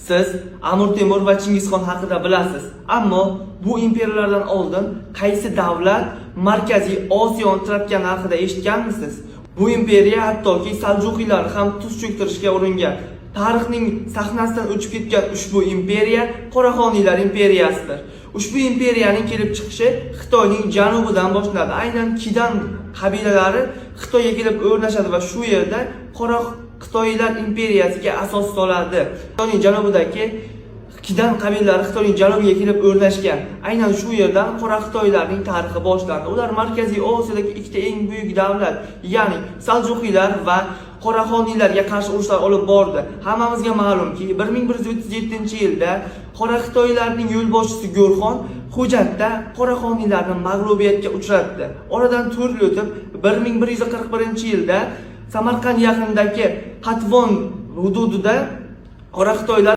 Siz Amir Temur va Chingizxon haqida bilasiz, ammo bu imperiyalardan oldin qaysi davlat Markaziy Osiyoni tiratgani haqida eshitganmisiz? Bu imperiya hattoki Saljuqiylar ham tuz cho'ktirishga uringan. Tarixning sahnasidan o'chib ketgan ushbu imperiya Qoraxoniylar imperiyasidir. Ushbu imperiyaning kelib chiqishi Xitoyning janubidan boshlanadi. Aynan Kidan qabilalari Xitoyga kelib o'rnashadi va shu yerda Xitoylar imperiyasiga asos soladi. Xitoyning janubidagi Kidan qabilalari Xitoyning janubiga kelib o'rnashgan. Aynan shu yerdan Qora Xitoylarning tarixi boshlandi. Ular Markaziy Osiyodagi ikkita eng buyuk davlat, ya'ni Saljuqiylar va Qoraxoniylarga qarshi urushlar olib bordi. Hammamizga ma'lumki, 1137-yilda Qora Xitoylarning yo'lboshchisi Go'rxon Xo'jatda Qoraxoniylarni mag'lubiyatga uchratdi. Oradan 4 yil o'tib 1141-yilda Samarqand yaqinidagi Qatvon hududida Qora Xitoylar